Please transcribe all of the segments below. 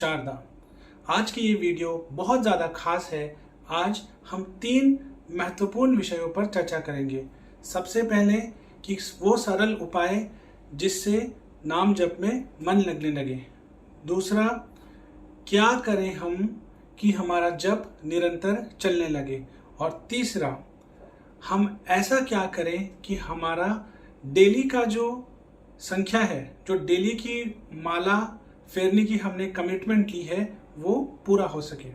शारदा। आज की ये वीडियो बहुत ज़्यादा खास है। आज हम 3 महत्वपूर्ण विषयों पर चर्चा करेंगे। सबसे पहले कि वो सरल उपाय जिससे नाम जप में मन लगने लगे। दूसरा, क्या करें हम कि हमारा जप निरंतर चलने लगे। और तीसरा, हम ऐसा क्या करें कि हमारा डेली का जो संख्या है, जो डेली की माला फेरने की हमने कमिटमेंट ली है, वो पूरा हो सके।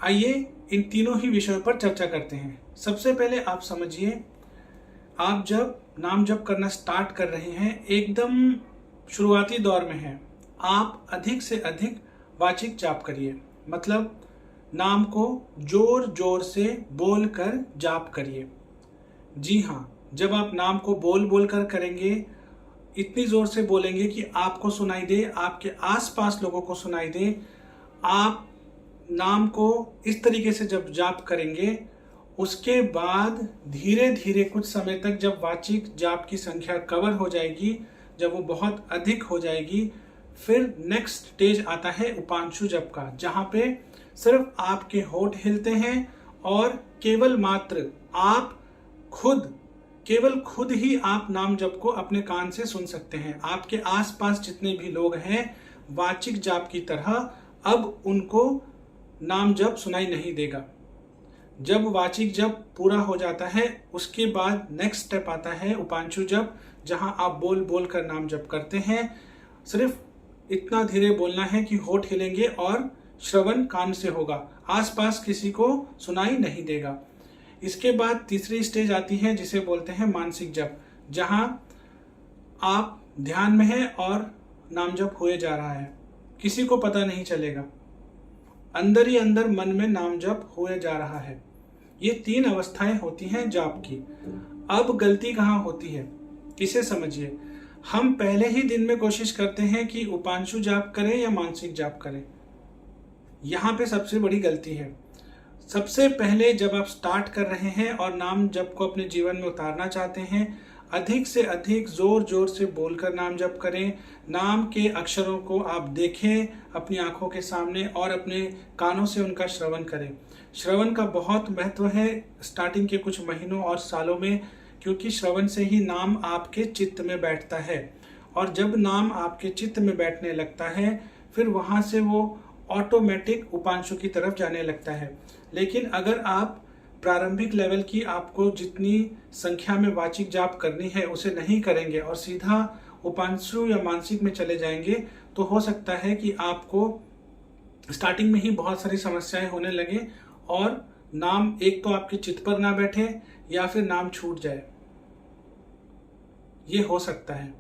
आइए इन तीनों ही विषयों पर चर्चा करते हैं। सबसे पहले आप समझिए, आप जब नाम जप करना स्टार्ट कर रहे हैं, एकदम शुरुआती दौर में हैं, आप अधिक से अधिक वाचिक जाप करिए। मतलब नाम को जोर जोर से बोल कर जाप करिए। जी हाँ, जब आप नाम को बोल बोल कर करेंगे, इतनी जोर से बोलेंगे कि आपको सुनाई दे, आपके आसपास लोगों को सुनाई दे। आप नाम को इस तरीके से जब जाप करेंगे, उसके बाद धीरे धीरे कुछ समय तक जब वाचिक जाप की संख्या कवर हो जाएगी, जब वो बहुत अधिक हो जाएगी, फिर नेक्स्ट स्टेज आता है उपांशु जप का, जहां पे सिर्फ आपके होंठ हिलते हैं और केवल आप केवल खुद ही आप नाम जप को अपने कान से सुन सकते हैं। आपके आसपास जितने भी लोग हैं, वाचिक जाप की तरह अब उनको नाम जप सुनाई नहीं देगा। जब वाचिक जप पूरा हो जाता है, उसके बाद नेक्स्ट स्टेप आता है उपांशु जप, जहां आप बोल बोल कर नाम जप करते हैं। सिर्फ इतना धीरे बोलना है कि होंठ हिलेंगे और श्रवण कान से होगा, आसपास किसी को सुनाई नहीं देगा। इसके बाद तीसरी स्टेज आती है जिसे बोलते हैं मानसिक जप, जहां आप ध्यान में हैं और नाम जप हुए जा रहा है, किसी को पता नहीं चलेगा, अंदर ही अंदर मन में नाम जप हुए जा रहा है। ये 3 अवस्थाएं होती हैं जाप की। अब गलती कहाँ होती है, इसे समझिए। हम पहले ही दिन में कोशिश करते हैं कि उपांशु जाप करें या मानसिक जाप करें। यहां पे सबसे बड़ी गलती है। सबसे पहले जब आप स्टार्ट कर रहे हैं और नाम जप को अपने जीवन में उतारना चाहते हैं, अधिक से अधिक जोर जोर से बोलकर नाम जप करें। नाम के अक्षरों को आप देखें अपनी आंखों के सामने और अपने कानों से उनका श्रवण करें। श्रवण का बहुत महत्व है स्टार्टिंग के कुछ महीनों और सालों में, क्योंकि श्रवण से ही नाम आपके चित्त में बैठता है। और जब नाम आपके चित्त में बैठने लगता है, फिर वहां से वो ऑटोमेटिक उपांशु की तरफ जाने लगता है। लेकिन अगर आप प्रारंभिक लेवल की आपको जितनी संख्या में वाचिक जाप करनी है उसे नहीं करेंगे और सीधा उपांशु या मानसिक में चले जाएंगे, तो हो सकता है कि आपको स्टार्टिंग में ही बहुत सारी समस्याएं होने लगे और नाम एक तो आपके चित्त पर ना बैठे या फिर नाम छूट जाए। ये हो सकता है।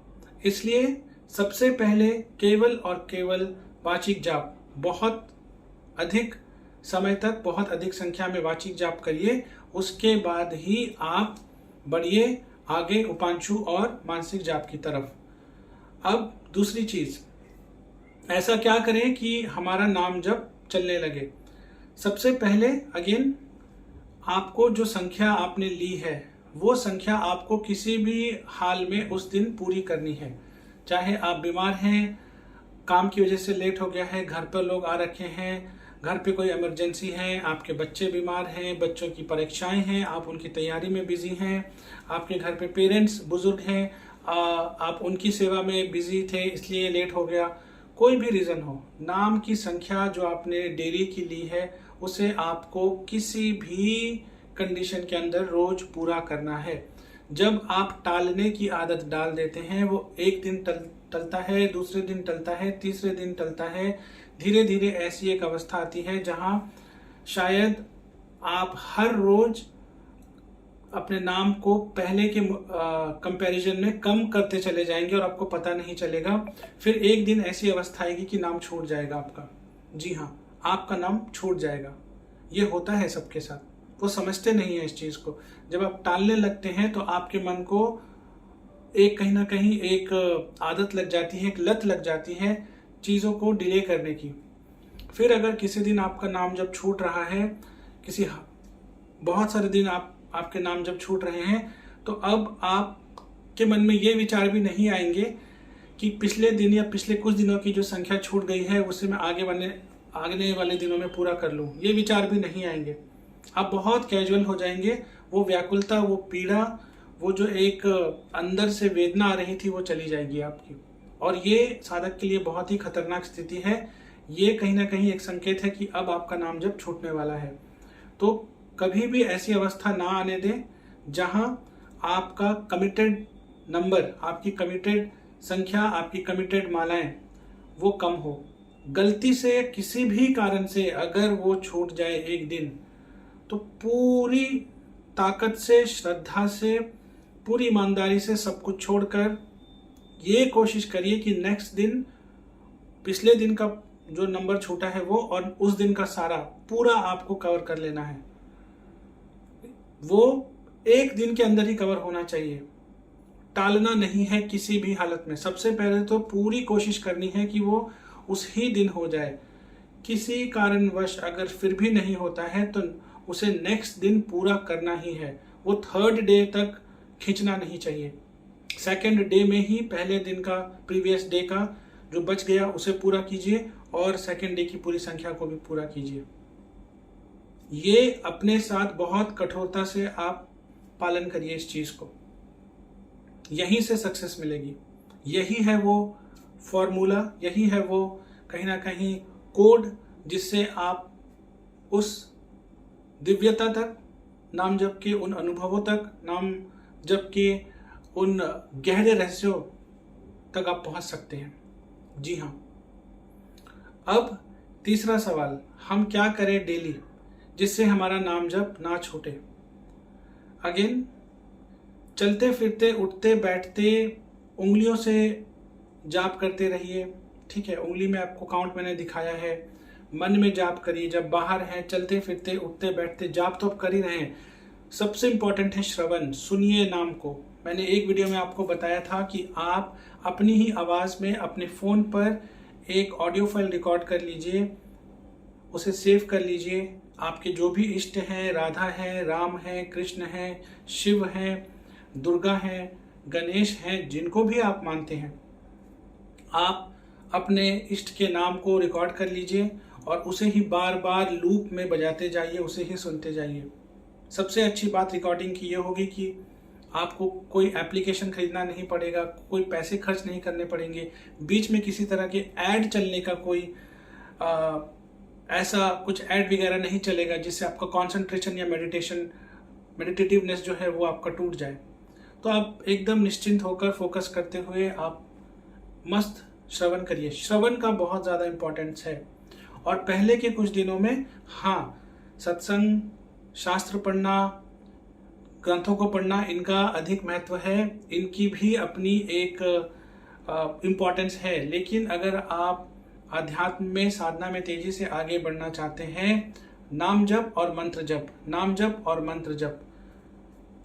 इसलिए सबसे पहले केवल और केवल वाचिक जाप, बहुत अधिक समय तक बहुत अधिक संख्या में वाचिक जाप करिए। उसके बाद ही आप बढ़िए आगे उपांशु और मानसिक जाप की तरफ। अब दूसरी चीज, ऐसा क्या करें कि हमारा नाम जप चलने लगे। सबसे पहले अगेन, आपको जो संख्या आपने ली है, वो संख्या आपको किसी भी हाल में उस दिन पूरी करनी है। चाहे आप बीमार हैं, काम की वजह से लेट हो गया है, घर पर लोग आ रखे हैं, घर पे कोई इमरजेंसी है, आपके बच्चे बीमार हैं, बच्चों की परीक्षाएं हैं, आप उनकी तैयारी में बिजी हैं, आपके घर पे पेरेंट्स बुजुर्ग हैं, आप उनकी सेवा में बिजी थे इसलिए लेट हो गया। कोई भी रीजन हो, नाम की संख्या जो आपने डेली की ली है, उसे आपको किसी भी कंडीशन के अंदर रोज पूरा करना है। जब आप टालने की आदत डाल देते हैं, वो एक दिन टलता है, दूसरे दिन टलता है, तीसरे दिन टलता है, धीरे धीरे ऐसी एक अवस्था आती है जहां शायद आप हर रोज अपने नाम को पहले के कंपैरिजन में कम करते चले जाएंगे और आपको पता नहीं चलेगा। फिर एक दिन ऐसी अवस्था आएगी कि नाम छूट जाएगा आपका। जी हाँ, आपका नाम छूट जाएगा। ये होता है सबके साथ, वो समझते नहीं है इस चीज को। जब आप टालने लगते हैं तो आपके मन को एक कहीं ना कहीं एक आदत लग जाती है, एक लत लग जाती है चीजों को डिले करने की। फिर अगर किसी दिन आपका नाम जब छूट रहा है, बहुत सारे दिन आपके नाम जब छूट रहे हैं, तो अब आपके मन में ये विचार भी नहीं आएंगे कि पिछले दिन या पिछले कुछ दिनों की जो संख्या छूट गई है उसे मैं आगे वाले दिनों में पूरा कर लूं, ये विचार भी नहीं आएंगे। आप बहुत कैजुअल हो जाएंगे। वो व्याकुलता, वो पीड़ा, वो जो एक अंदर से वेदना आ रही थी वो चली जाएगी आपकी। और ये साधक के लिए बहुत ही खतरनाक स्थिति है। ये कहीं ना कहीं एक संकेत है कि अब आपका नाम जप छूटने वाला है। तो कभी भी ऐसी अवस्था ना आने दें जहां आपका कमिटेड नंबर, आपकी कमिटेड संख्या, आपकी कमिटेड मालाएं वो कम हो। गलती से किसी भी कारण से अगर वो छूट जाए एक दिन, तो पूरी ताकत से, श्रद्धा से, पूरी ईमानदारी से सब कुछ छोड़कर ये कोशिश करिए कि नेक्स्ट दिन पिछले दिन का जो नंबर छूटा है वो और उस दिन का सारा पूरा आपको कवर कर लेना है। वो एक दिन के अंदर ही कवर होना चाहिए, टालना नहीं है किसी भी हालत में। सबसे पहले तो पूरी कोशिश करनी है कि वो उस ही दिन हो जाए। किसी कारणवश अगर फिर भी नहीं होता है तो उसे नेक्स्ट दिन पूरा करना ही है। वो थर्ड डे तक खींचना नहीं चाहिए। सेकंड डे में ही पहले दिन का, प्रीवियस डे का जो बच गया उसे पूरा कीजिए और सेकंड डे की पूरी संख्या को भी पूरा कीजिए। ये अपने साथ बहुत कठोरता से आप पालन करिए इस चीज को। यहीं से सक्सेस मिलेगी। यही है वो फॉर्मूला, यही है वो कहीं ना कहीं कोड जिससे आप उस दिव्यता तक, नाम जप के उन अनुभवों तक, नाम जप के उन गहरे रहस्यों तक आप पहुंच सकते हैं। जी हाँ। अब तीसरा सवाल, हम क्या करें डेली जिससे हमारा नाम जप ना छूटे। अगेन, चलते फिरते, उठते बैठते उंगलियों से जाप करते रहिए। ठीक है, उंगली में आपको काउंट मैंने दिखाया है। मन में जाप करिए। जब बाहर हैं, चलते फिरते, उठते बैठते, जाप तो आप कर ही रहे हैं। सबसे इंपॉर्टेंट है श्रवण। सुनिए नाम को। मैंने एक वीडियो में आपको बताया था कि आप अपनी ही आवाज में अपने फोन पर एक ऑडियो फाइल रिकॉर्ड कर लीजिए, उसे सेव कर लीजिए। आपके जो भी इष्ट हैं, राधा है, राम है, कृष्ण है, शिव है, दुर्गा है, गणेश हैं, जिनको भी आप मानते हैं, आप अपने इष्ट के नाम को रिकॉर्ड कर लीजिए और उसे ही बार बार लूप में बजाते जाइए, उसे ही सुनते जाइए। सबसे अच्छी बात रिकॉर्डिंग की ये होगी कि आपको कोई एप्लीकेशन खरीदना नहीं पड़ेगा, कोई पैसे खर्च नहीं करने पड़ेंगे, बीच में किसी तरह के ऐड चलने का कोई ऐसा कुछ ऐड वगैरह नहीं चलेगा जिससे आपका कंसंट्रेशन या मेडिटेटिवनेस जो है वो आपका टूट जाए। तो आप एकदम निश्चिंत होकर फोकस करते हुए आप मस्त श्रवण करिए। श्रवण का बहुत ज़्यादा इम्पोर्टेंस है। और पहले के कुछ दिनों में हाँ, सत्संग, शास्त्र पढ़ना, ग्रंथों को पढ़ना, इनका अधिक महत्व है, इनकी भी अपनी एक इम्पोर्टेंस है। लेकिन अगर आप अध्यात्म में, साधना में तेजी से आगे बढ़ना चाहते हैं, नाम जप और मंत्र जप, नाम जप और मंत्र जप,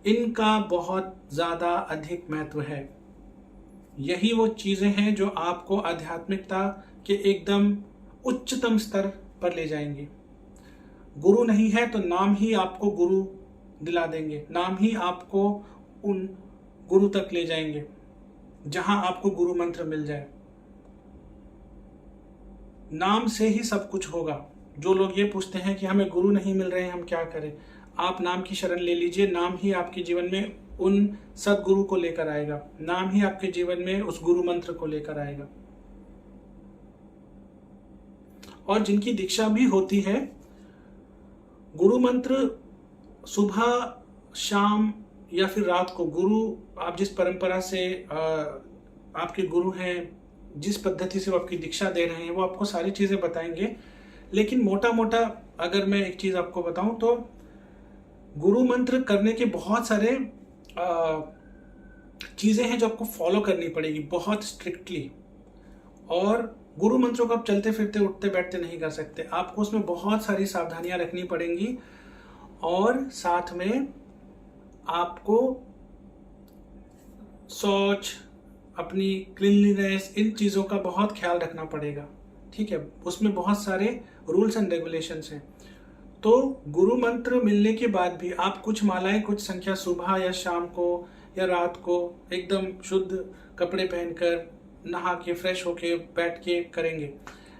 इनका बहुत ज्यादा अधिक महत्व है। यही वो चीजें हैं जो आपको आध्यात्मिकता के एकदम उच्चतम स्तर पर ले जाएंगे। गुरु नहीं है तो नाम ही आपको गुरु दिला देंगे, नाम ही आपको उन गुरु तक ले जाएंगे जहां आपको गुरु मंत्र मिल जाए। नाम से ही सब कुछ होगा। जो लोग ये पूछते हैं कि हमें गुरु नहीं मिल रहे हैं, हम क्या करें, आप नाम की शरण ले लीजिए। नाम ही आपके जीवन में उन सदगुरु को लेकर आएगा, नाम ही आपके जीवन में उस गुरु मंत्र को लेकर आएगा। और जिनकी दीक्षा भी होती है, गुरु मंत्र सुबह, शाम या फिर रात को, गुरु आप जिस परंपरा से आपके गुरु हैं, जिस पद्धति से वो आपकी दीक्षा दे रहे हैं, वो आपको सारी चीजें बताएंगे। लेकिन मोटा मोटा अगर मैं एक चीज आपको बताऊं तो गुरु मंत्र करने के बहुत सारे चीजें हैं जो आपको फॉलो करनी पड़ेगी बहुत स्ट्रिक्टली। और गुरु मंत्रों को आप चलते फिरते, उठते बैठते नहीं कर सकते। आपको उसमें बहुत सारी सावधानियां रखनी पड़ेंगी और साथ में आपको शौच, अपनी क्लीनलीनेस, इन चीज़ों का बहुत ख्याल रखना पड़ेगा। ठीक है, उसमें बहुत सारे रूल्स एंड रेगुलेशंस हैं। तो गुरु मंत्र मिलने के बाद भी आप कुछ मालाएं, कुछ संख्या सुबह या शाम को या रात को एकदम शुद्ध कपड़े पहनकर नहा के फ्रेश होके बैठ के करेंगे,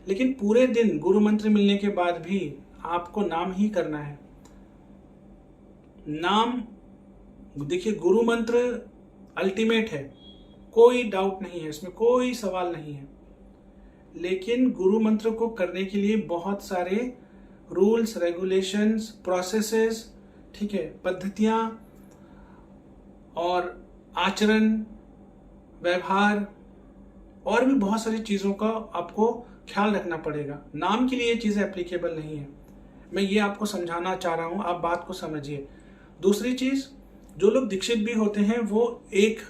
लेकिन पूरे दिन गुरु मंत्र मिलने के बाद भी आपको नाम ही करना है। नाम, देखिए गुरु मंत्र अल्टीमेट है, कोई डाउट नहीं है, इसमें कोई सवाल नहीं है। लेकिन गुरु मंत्र को करने के लिए बहुत सारे रूल्स, रेगुलेशंस, प्रोसेसेस, ठीक है, पद्धतियां और आचरण, व्यवहार और भी बहुत सारी चीजों का आपको ख्याल रखना पड़ेगा। नाम के लिए ये चीजें एप्लीकेबल नहीं है। मैं ये आपको समझाना चाह रहा हूं, आप बात को समझिए। दूसरी चीज, जो लोग दीक्षित भी होते हैं वो एक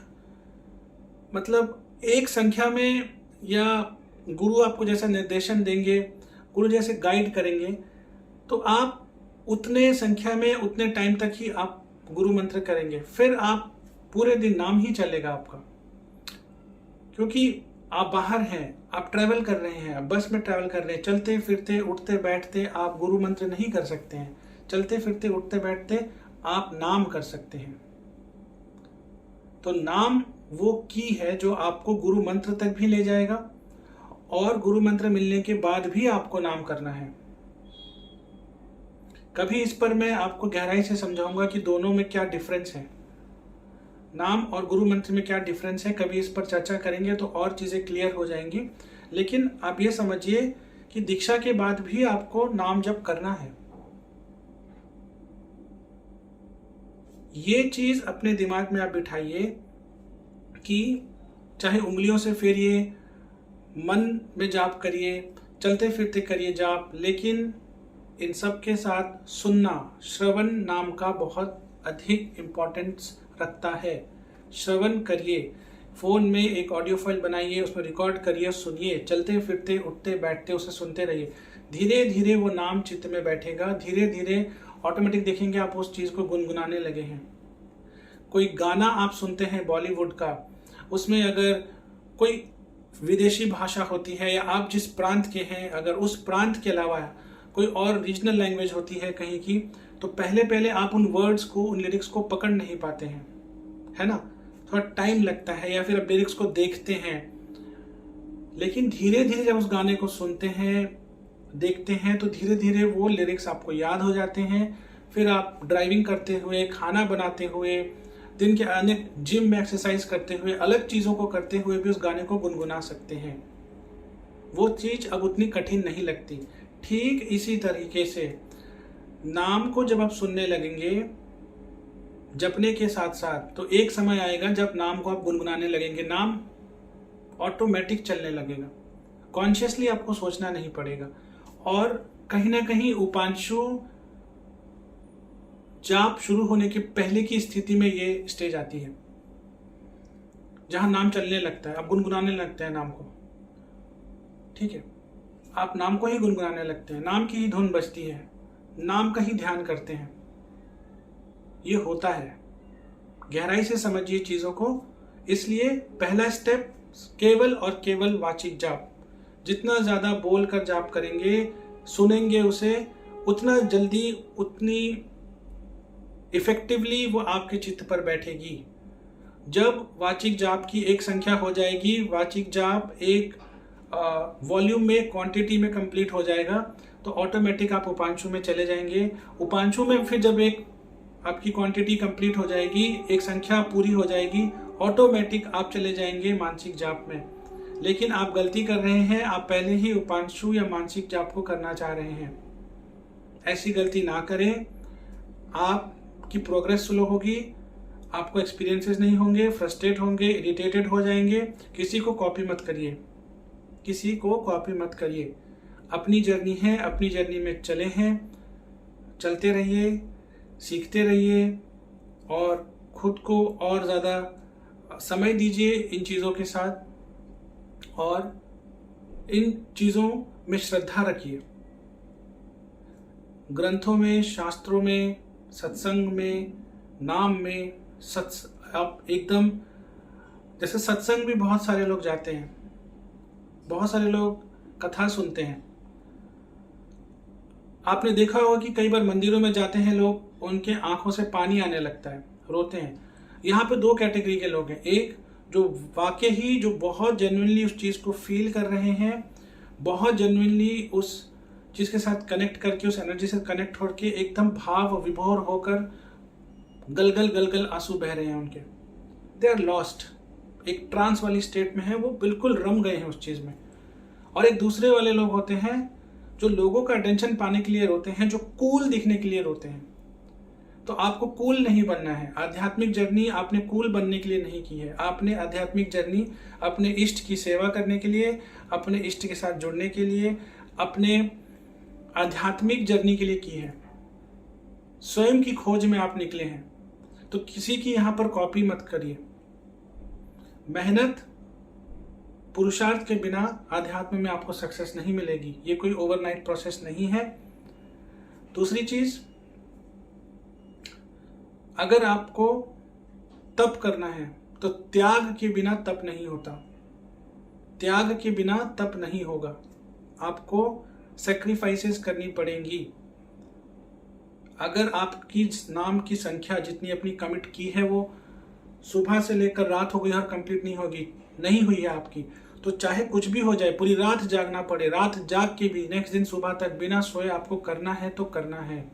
संख्या में, या गुरु आपको जैसा निर्देशन देंगे, गुरु जैसे गाइड करेंगे, तो आप उतने संख्या में उतने टाइम तक ही आप गुरु मंत्र करेंगे, फिर आप पूरे दिन नाम ही चलेगा आपका। क्योंकि आप बाहर हैं, आप ट्रैवल कर रहे हैं, आप बस में ट्रैवल कर रहे हैं, चलते फिरते उठते बैठते आप गुरु मंत्र नहीं कर सकते हैं। चलते फिरते उठते बैठते आप नाम कर सकते हैं। तो नाम वो की है जो आपको गुरु मंत्र तक भी ले जाएगा, और गुरु मंत्र मिलने के बाद भी आपको नाम करना है। कभी इस पर मैं आपको गहराई से समझाऊंगा कि दोनों में क्या डिफरेंस है, नाम और गुरु मंत्र में क्या डिफरेंस है। कभी इस पर चर्चा करेंगे तो और चीजें क्लियर हो जाएंगी। लेकिन आप ये समझिए कि दीक्षा के बाद भी आपको नाम जप करना है। ये चीज अपने दिमाग में आप बिठाइए कि चाहे उंगलियों से फेरिए, मन में जाप करिए, चलते फिरते करिए जाप, लेकिन इन सब के साथ सुनना, श्रवण नाम का बहुत अधिक इम्पोर्टेंस रखता है। श्रवण करिए, फोन में एक ऑडियो फाइल बनाइए, उसमें रिकॉर्ड करिए, सुनिए, चलते फिरते उठते बैठते उसे सुनते रहिए। धीरे धीरे वो नाम चित्त में बैठेगा, धीरे धीरे ऑटोमेटिक देखेंगे आप उस चीज को गुनगुनाने लगे हैं। कोई गाना आप सुनते हैं बॉलीवुड का, उसमें अगर कोई विदेशी भाषा होती है, या आप जिस प्रांत के हैं अगर उस प्रांत के अलावा कोई और रीजनल लैंग्वेज होती है कहीं की, तो पहले पहले आप उन वर्ड्स को, उन लिरिक्स को पकड़ नहीं पाते हैं, है ना, थोड़ा टाइम लगता है, या फिर आप लिरिक्स को देखते हैं। लेकिन धीरे धीरे जब उस गाने को सुनते हैं, देखते हैं, तो धीरे धीरे वो लिरिक्स आपको याद हो जाते हैं। फिर आप ड्राइविंग करते हुए, खाना बनाते हुए, दिन के अनेक जिम में एक्सरसाइज करते हुए, अलग चीजों को करते हुए भी उस गाने को गुनगुना सकते हैं। वो चीज अब उतनी कठिन नहीं लगती। ठीक इसी तरीके से नाम को जब आप सुनने लगेंगे जपने के साथ साथ, तो एक समय आएगा जब नाम को आप गुनगुनाने लगेंगे, नाम ऑटोमेटिक चलने लगेगा, कॉन्शियसली आपको सोचना नहीं पड़ेगा। और कहीं ना कहीं उपांशु जाप शुरू होने के पहले की स्थिति में ये स्टेज आती है जहां नाम चलने लगता है, आप गुनगुनाने लगते हैं नाम को, ठीक है, आप नाम को ही गुनगुनाने लगते हैं, नाम की ही धुन बजती है, नाम का ही ध्यान करते हैं। ये होता है, गहराई से समझिए चीजों को। इसलिए पहला स्टेप केवल और केवल वाचिक जाप। जितना ज्यादा बोल कर जाप करेंगे, सुनेंगे उसे, उतना जल्दी, उतनी इफेक्टिवली वो आपके चित्त पर बैठेगी। जब वाचिक जाप की एक संख्या हो जाएगी, वाचिक जाप एक वॉल्यूम में, क्वांटिटी में कंप्लीट हो जाएगा, तो ऑटोमेटिक आप उपांशु में चले जाएंगे। उपांशु में फिर जब एक आपकी क्वांटिटी कंप्लीट हो जाएगी, एक संख्या पूरी हो जाएगी, ऑटोमेटिक आप चले जाएंगे मानसिक जाप में। लेकिन आप गलती कर रहे हैं, आप पहले ही उपांशु या मानसिक जाप को करना चाह रहे हैं। ऐसी गलती ना करें, आपकी प्रोग्रेस स्लो होगी, आपको एक्सपीरियंसेस नहीं होंगे, फ्रस्ट्रेट होंगे, इरिटेटेड हो जाएंगे। किसी को कॉपी मत करिए, किसी को कॉपी मत करिए। अपनी जर्नी है, अपनी जर्नी में चले हैं, चलते रहिए, सीखते रहिए, और खुद को और ज़्यादा समय दीजिए इन चीज़ों के साथ, और इन चीज़ों में श्रद्धा रखिए। ग्रंथों में, शास्त्रों में, सत्संग में, नाम में, आप एकदम, जैसे सत्संग भी बहुत सारे लोग जाते हैं, बहुत सारे लोग कथा सुनते हैं। आपने देखा होगा कि कई बार मंदिरों में जाते हैं लोग, उनके आंखों से पानी आने लगता है, रोते हैं। यहाँ पे दो कैटेगरी के लोग हैं। एक जो वाकई ही जो बहुत जेन्युइनली उस चीज़ को फील कर रहे हैं, बहुत जेन्युइनली उस चीज़ के साथ कनेक्ट करके, उस एनर्जी से कनेक्ट होकर एकदम भाव विभोर होकर गलगल गलगल आंसू बह रहे हैं उनके। दे आर लॉस्ट, एक ट्रांस वाली स्टेट में है, वो बिल्कुल रम गए हैं उस चीज़ में। और एक दूसरे वाले लोग होते हैं जो लोगों का अटेंशन पाने के लिए रोते हैं, जो कूल दिखने के लिए रोते हैं। तो आपको कूल नहीं बनना है। आध्यात्मिक जर्नी आपने कूल बनने के लिए नहीं की है। आपने आध्यात्मिक जर्नी अपने इष्ट की सेवा करने के लिए, अपने इष्ट के साथ जुड़ने के लिए, अपने आध्यात्मिक जर्नी के लिए की है। स्वयं की खोज में आप निकले हैं। तो किसी की यहां पर कॉपी मत करिए। मेहनत, पुरुषार्थ के बिना आध्यात्म में आपको सक्सेस नहीं मिलेगी। ये कोई ओवरनाइट प्रोसेस नहीं है। दूसरी चीज, अगर आपको तप करना है तो त्याग के बिना तप नहीं होता। त्याग के बिना तप नहीं होगा। आपको सैक्रिफाइसेस करनी पड़ेंगी। अगर आपकी नाम की संख्या जितनी अपनी कमिट की है वो सुबह से लेकर रात हो गई और कंप्लीट नहीं हुई है आपकी, तो चाहे कुछ भी हो जाए, पूरी रात जागना पड़े, रात जाग के भी नेक्स्ट दिन सुबह तक बिना सोए आपको करना है तो करना है।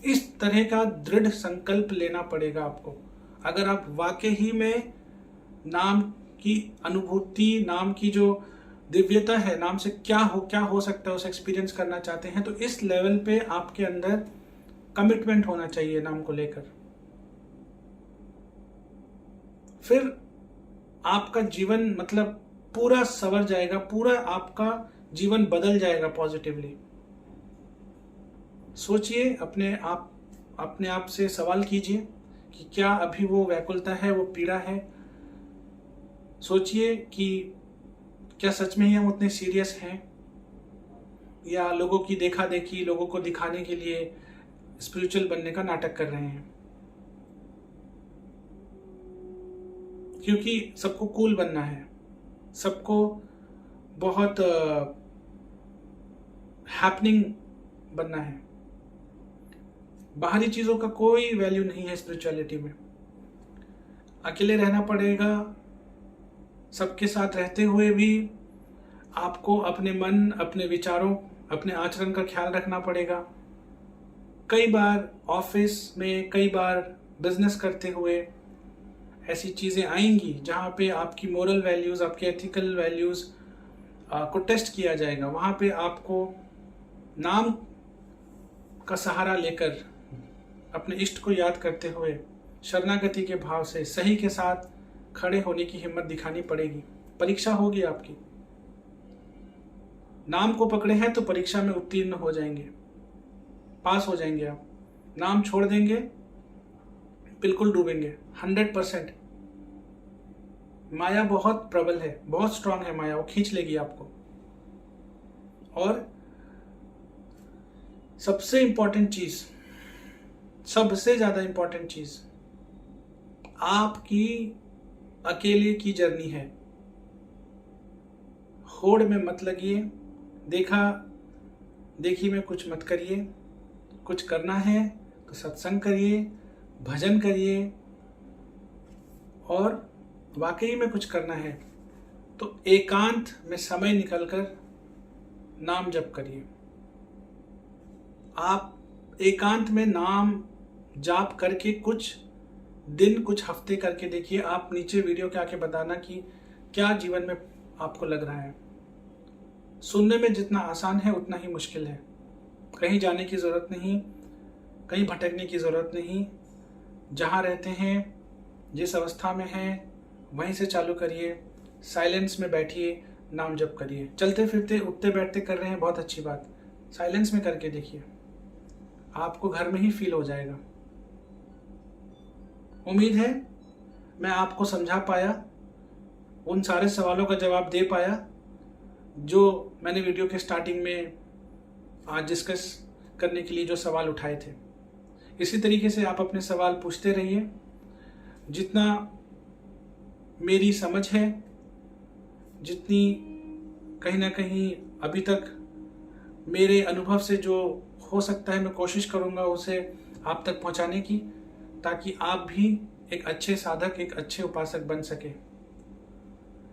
इस तरह का दृढ़ संकल्प लेना पड़ेगा आपको। अगर आप वाकई ही में नाम की अनुभूति, नाम की जो दिव्यता है, नाम से क्या हो सकता है उसे एक्सपीरियंस करना चाहते हैं, तो इस लेवल पे आपके अंदर कमिटमेंट होना चाहिए नाम को लेकर। फिर आपका जीवन मतलब पूरा संवर जाएगा, पूरा आपका जीवन बदल जाएगा पॉजिटिवली। सोचिए, अपने आप से सवाल कीजिए कि क्या अभी वो व्याकुलता है, वो पीड़ा है। सोचिए कि क्या सच में ही हम उतने सीरियस हैं, या लोगों की देखा देखी, लोगों को दिखाने के लिए स्पिरिचुअल बनने का नाटक कर रहे हैं। क्योंकि सबको कूल बनना है, सबको बहुत हैपनिंग बनना है। बाहरी चीजों का कोई वैल्यू नहीं है स्पिरिचुअलिटी में। अकेले रहना पड़ेगा। सबके साथ रहते हुए भी आपको अपने मन, अपने विचारों, अपने आचरण का ख्याल रखना पड़ेगा। कई बार ऑफिस में, कई बार बिजनेस करते हुए ऐसी चीजें आएंगी जहां पे आपकी मोरल वैल्यूज, आपके एथिकल वैल्यूज को टेस्ट किया जाएगा। वहां पे आपको नाम का सहारा लेकर, अपने इष्ट को याद करते हुए, शरणागति के भाव से सही के साथ खड़े होने की हिम्मत दिखानी पड़ेगी। परीक्षा होगी आपकी। नाम को पकड़े हैं तो परीक्षा में उत्तीर्ण हो जाएंगे, पास हो जाएंगे आप। नाम छोड़ देंगे, बिल्कुल डूबेंगे 100%। माया बहुत प्रबल है, बहुत स्ट्रांग है माया, वो खींच लेगी आपको। और सबसे इंपॉर्टेंट चीज, सबसे ज्यादा इंपॉर्टेंट चीज, आपकी अकेले की जर्नी है। होड़ में मत लगिए, देखा देखी में कुछ मत करिए। कुछ करना है तो सत्संग करिए, भजन करिए, और वाकई में कुछ करना है तो एकांत में समय निकालकर नाम जप करिए। आप एकांत में नाम जाप करके कुछ दिन, कुछ हफ्ते करके देखिए। आप नीचे वीडियो के आके बताना कि क्या जीवन में आपको लग रहा है। सुनने में जितना आसान है उतना ही मुश्किल है। कहीं जाने की जरूरत नहीं, कहीं भटकने की जरूरत नहीं। जहाँ रहते हैं, जिस अवस्था में हैं, वहीं से चालू करिए। साइलेंस में बैठिए, नाम जप करिए। चलते फिरते, उठते बैठते कर रहे हैं, बहुत अच्छी बात। साइलेंस में करके देखिए, आपको घर में ही फील हो जाएगा। उम्मीद है मैं आपको समझा पाया, उन सारे सवालों का जवाब दे पाया जो मैंने वीडियो के स्टार्टिंग में आज डिस्कस करने के लिए जो सवाल उठाए थे। इसी तरीके से आप अपने सवाल पूछते रहिए। जितना मेरी समझ है, जितनी कहीं ना कहीं अभी तक मेरे अनुभव से जो हो सकता है, मैं कोशिश करूंगा उसे आप तक पहुंचाने की, ताकि आप भी एक अच्छे साधक, एक अच्छे उपासक बन सके।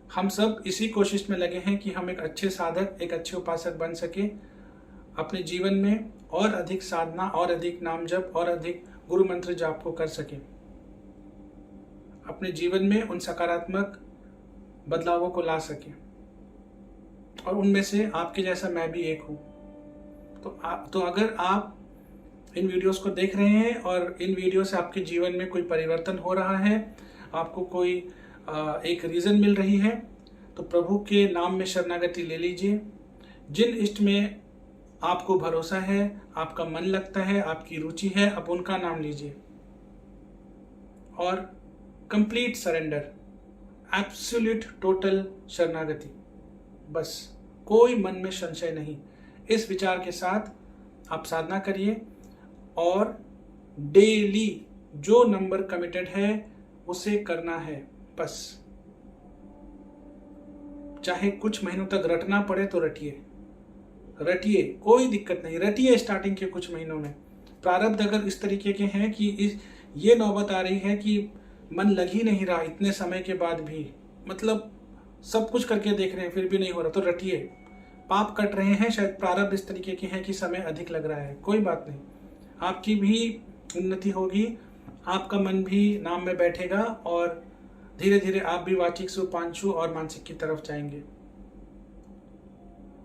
हम सब इसी कोशिश में लगे हैं कि हम एक अच्छे साधक, एक अच्छे उपासक बन सके, अपने जीवन में और अधिक साधना, और अधिक नाम जप, और अधिक गुरु मंत्र जाप को कर सके, अपने जीवन में उन सकारात्मक बदलावों को ला सके। और उनमें से आपके जैसा मैं भी एक हूं। तो अगर आप इन वीडियोस को देख रहे हैं और इन वीडियो से आपके जीवन में कोई परिवर्तन हो रहा है, आपको कोई एक रीजन मिल रही है, तो प्रभु के नाम में शरणागति ले लीजिए। जिन इष्ट में आपको भरोसा है, आपका मन लगता है, आपकी रुचि है, आप उनका नाम लीजिए और कंप्लीट सरेंडर, एब्सोल्यूट टोटल शरणागति, बस कोई मन में संशय नहीं। इस विचार के साथ आप साधना करिए और डेली जो नंबर कमिटेड है उसे करना है बस। चाहे कुछ महीनों तक रटना पड़े तो रटिए, कोई दिक्कत नहीं, रटिए स्टार्टिंग के कुछ महीनों में। प्रारब्ध अगर इस तरीके के हैं कि ये नौबत आ रही है कि मन लग ही नहीं रहा इतने समय के बाद भी, मतलब सब कुछ करके देख रहे हैं फिर भी नहीं हो रहा, तो रटिए। पाप कट रहे हैं, शायद प्रारब्ध इस तरीके के हैं कि समय अधिक लग रहा है, कोई बात नहीं, आपकी भी उन्नति होगी, आपका मन भी नाम में बैठेगा और धीरे धीरे आप भी वाचिक से उपांशु और मानसिक की तरफ जाएंगे।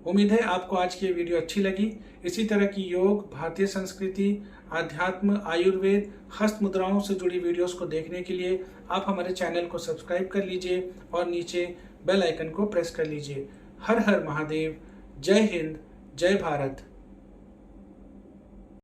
उम्मीद है आपको आज की ये वीडियो अच्छी लगी। इसी तरह की योग, भारतीय संस्कृति, आध्यात्म, आयुर्वेद, हस्त मुद्राओं से जुड़ी वीडियोस को देखने के लिए आप हमारे चैनल को सब्सक्राइब कर लीजिए और नीचे बेल आइकन को प्रेस कर लीजिए। हर हर महादेव, जय हिंद, जय भारत।